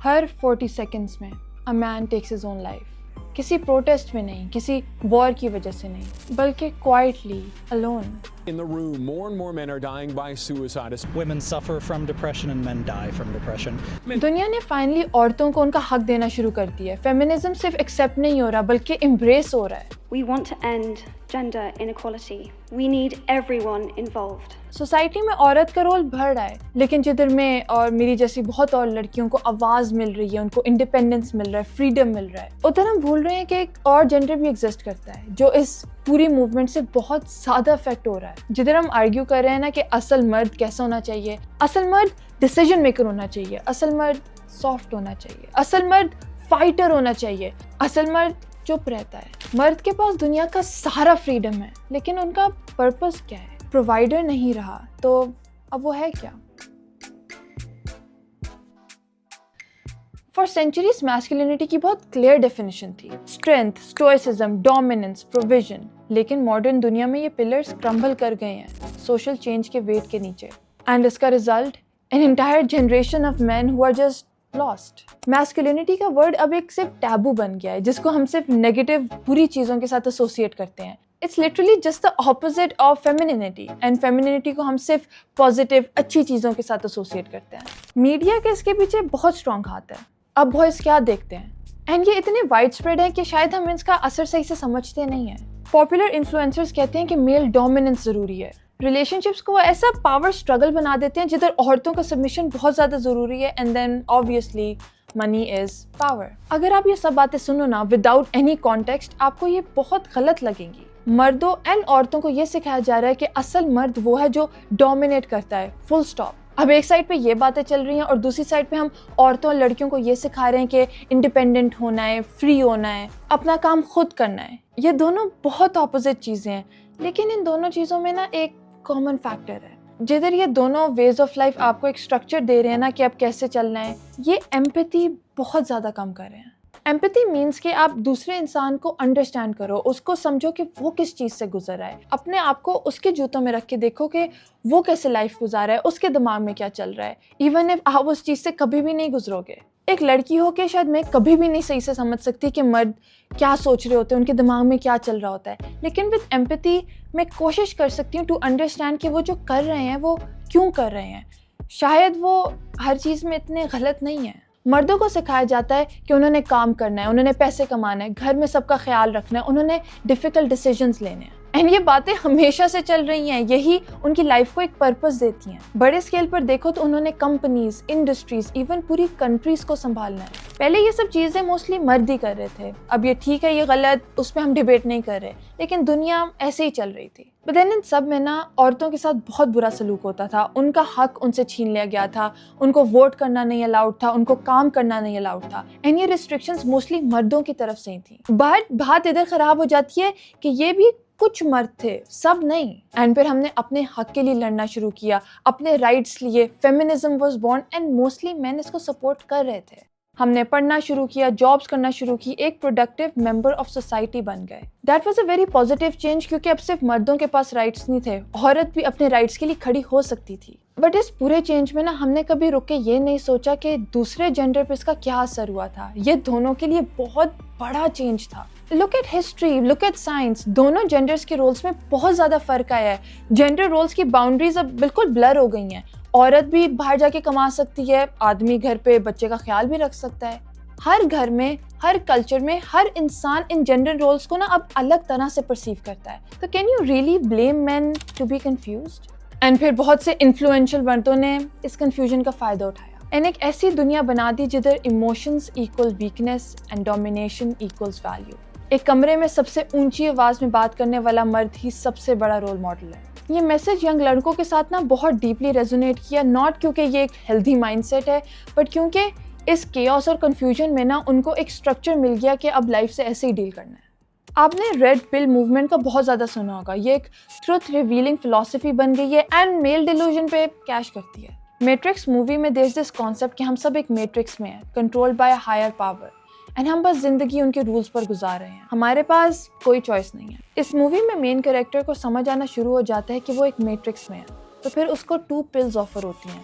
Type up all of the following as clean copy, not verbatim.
ہر 40 seconds میں a man takes his own life. کسی protest میں نہیں, کسی وار کی وجہ سے نہیں, بلکہ quietly, alone. In the room, more and more men are dying by suicide. Women suffer from depression and men die from depression. دنیا نے فائنلی عورتوں کو ان کا حق دینا شروع کر دیا ہے. فیمنزم صرف ایکسیپٹ نہیں ہو رہا بلکہ امبریس ہو رہا ہے. We want to end gender inequality. We need everyone involved. Society میں عورت کا رول بڑھ رہا ہے, لیکن جدھر میں اور میری جیسی بہت اور لڑکیوں کو آواز مل رہی ہے, ان کو انڈیپینڈنس مل رہا ہے, فریڈم مل رہا ہے, ادھر ہم بھول رہے ہیں کہ ایک اور جینڈر بھی ایگزسٹ کرتا ہے جو اس پوری موومنٹ سے بہت زیادہ افیکٹ ہو رہا ہے. جدھر ہم آرگیو کر رہے ہیں نا کہ اصل مرد کیسا ہونا چاہیے, اصل مرد ڈیسیژن میکر ہونا چاہیے, اصل مرد سافٹ ہونا چاہیے, اصل مرد فائٹر ہونا چاہیے, اصل مرد چپ رہتا ہے. مرد کے پاس دنیا کا سارا فریڈم ہے, لیکن ان کا پرپس کیا ہے؟ پرووائڈر نہیں رہا تو اب وہ ہے کیا؟ فار سینچریز میسکولینٹی کی بہت کلیئر ڈیفینیشن تھی, اسٹرینتھ, اسٹوئسزم, ڈومیننس, پروویژن. لیکن ماڈرن دنیا میں یہ پلرز کرمبل کر گئے ہیں سوشل چینج کے ویٹ کے نیچے, اینڈ اس کا result an entire generation of men who are just lost. Masculinity کا ورڈ اب ایک صرف ٹیبو بن گیا ہے جس کو ہم صرف نیگیٹو بری چیزوں کے ساتھ ایسوسیٹ کرتے ہیں. It's literally just the opposite of femininity, and femininity کو ہم صرف پازیٹیو اچھی چیزوں کے ساتھ ایسوسیٹ کرتے ہیں. میڈیا کے اس کے پیچھے بہت اسٹرانگ ہاتھ ہے. اب بوائز کیا دیکھتے ہیں, اینڈ یہ اتنے وائڈ اسپریڈ ہے کہ شاید ہم اس کا اثر صحیح سے سمجھتے نہیں ہیں. پاپولر انفلوئنسرز کہتے ہیں کہ میل ڈومیننس ضروری ہے. ریلیشن شپس کو وہ ایسا پاور اسٹرگل بنا دیتے ہیں جدھر عورتوں کا سبمیشن بہت زیادہ ضروری ہے, and then obviously money is power. اگر آپ یہ سب باتیں سنو نا وداؤٹ اینی کانٹیکسٹ, آپ کو یہ بہت غلط لگیں گی. مردوں اینڈ عورتوں کو یہ سکھایا جا رہا ہے کہ اصل مرد وہ ہے جو ڈومینیٹ کرتا ہے, فل اسٹاپ. اب ایک سائڈ پہ یہ باتیں چل رہی ہیں اور دوسری سائڈ پہ ہم عورتوں اور لڑکیوں کو یہ سکھا رہے ہیں کہ انڈیپینڈنٹ ہونا ہے, فری ہونا ہے, اپنا کام خود کرنا ہے. یہ دونوں بہت اپوزٹ چیزیں ہیں, لیکن ان دونوں چیزوں میں نا ایک کامن فیکٹر ہے. جدھر یہ دونوں ویز آف لائف آپ کو ایک اسٹرکچر دے رہے ہیں نا کہ اب کیسے چلنا ہے, یہ ایمپیتھی بہت زیادہ کم کر رہے ہیں. ایمپیتھی مینس کہ آپ دوسرے انسان کو انڈرسٹینڈ کرو, اس کو سمجھو کہ وہ کس چیز سے گزر رہا ہے, اپنے آپ کو اس کے جوتوں میں رکھ کے دیکھو کہ وہ کیسے لائف گزار رہا ہے, اس کے دماغ میں کیا چل رہا ہے, ایون اف آپ اس چیز سے کبھی بھی نہیں گزرو گے. ایک لڑکی ہو کے شاید میں کبھی بھی نہیں صحیح سے سمجھ سکتی کہ مرد کیا سوچ رہے ہوتے ہیں, ان کے دماغ میں کیا چل رہا ہوتا ہے, لیکن وتھ ایمپیتھی میں کوشش کر سکتی ہوں ٹو انڈرسٹینڈ کہ وہ جو کر رہے ہیں وہ کیوں کر رہے ہیں. شاید وہ ہر چیز میں اتنے غلط نہیں ہیں. مردوں کو سکھایا جاتا ہے کہ انہوں نے کام کرنا ہے, انہوں نے پیسے کمانا ہے, گھر میں سب کا خیال رکھنا ہے, انہوں نے ڈیفیکلٹ ڈیسیژنز لینے ہیں. اینڈ یہ باتیں ہمیشہ سے چل رہی ہیں, یہی ان کی لائف کو ایک پرپس دیتی ہیں. بڑے اسکیل پر دیکھو تو انہوں نے کمپنیز, انڈسٹریز, ایون پوری کنٹریز کو سنبھالنا ہے. پہلے یہ سب چیزیں موسٹلی مرد ہی کر رہے تھے. اب یہ ٹھیک ہے, یہ غلط, اس پہ ہم ڈیبیٹ نہیں کر رہے, لیکن دنیا ایسے ہی چل رہی تھی. بٹ دین ان سب میں نا عورتوں کے ساتھ بہت برا سلوک ہوتا تھا, ان کا حق ان سے چھین لیا گیا تھا, ان کو ووٹ کرنا نہیں الاؤڈ تھا, ان کو کام کرنا نہیں الاؤڈ تھا. اینڈ یہ ریسٹرکشنز موسٹلی مردوں کی طرف سے ہی تھیں. بٹ بات ادھر خراب ہو جاتی ہے کہ یہ بھی کچھ مرد تھے, سب نہیں. اینڈ پھر ہم نے اپنے حق کے لیے لڑنا شروع کیا, اپنے رائٹس لیے. Feminism was born and mostly men اس کو سپورٹ کر رہے تھے. ہم نے پڑھنا شروع کیا, جابس کرنا شروع کی, ایک پروڈکٹیو ممبر آف سوسائٹی بن گئے. That was a very positive change, کیونکہ اب صرف مردوں کے پاس رائٹس نہیں تھے, عورت بھی اپنے رائٹس کے لیے کھڑی ہو سکتی تھی. بٹ اس پورے چینج میں نا ہم نے کبھی رک کے یہ نہیں سوچا کہ دوسرے جینڈر پہ اس کا کیا اثر ہوا تھا. یہ دونوں کے لیے بہت بڑا چینج تھا. Look at history, look at science, دونوں جینڈرز کے رولس میں بہت زیادہ فرق آیا ہے. جینڈر رولس کی باؤنڈریز اب بالکل بلر ہو گئی ہیں. عورت بھی باہر جا کے کما سکتی ہے, آدمی گھر پہ بچے کا خیال بھی رکھ سکتا ہے. ہر گھر میں, ہر کلچر میں, ہر انسان ان جینڈر رولس کو نا اب الگ طرح سے پرسیو کرتا ہے. تو can you really blame men to be confused? And پھر بہت سے انفلوئنشل مردوں نے اس کنفیوژن کا فائدہ اٹھایا اینڈ ایک ایسی دنیا بنا دی جدھر emotions equal weakness and domination equals value. ایک کمرے میں سب سے اونچی آواز میں بات کرنے والا مرد ہی سب سے بڑا رول ماڈل ہے. یہ میسج ینگ لڑکوں کے ساتھ نا بہت ڈیپلی ریزونیٹ کیا, ناٹ کیونکہ یہ ایک ہیلدی مائنڈ سیٹ ہے, بٹ کیونکہ اس کیوس اور کنفیوژن میں نا ان کو ایک اسٹرکچر مل گیا کہ اب لائف سے ایسے ہی ڈیل کرنا ہے. آپ نے ریڈ پل موومنٹ کا بہت زیادہ سنا ہوگا. یہ ایک ٹروتھ ریویلنگ فلسفی بن گئی ہے اینڈ میل ڈیلوژن پہ کیش کرتی ہے. میٹرکس مووی میں دیر از دس کانسیپٹ کہ ہم سب ایک میٹرکس میں ہیں, controlled by a higher power, and ہم بس زندگی ان کے رولز پر گزار رہے ہیں, ہمارے پاس کوئی چوائس نہیں ہے. اس مووی میں مین کریکٹر کو سمجھ آنا شروع ہو جاتا ہے کہ وہ ایک میٹرکس میں ہے, تو پھر اس کو 2 پلز آفر ہوتی ہیں.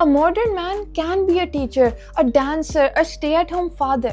A modern man can be a teacher, a dancer, a stay-at-home father.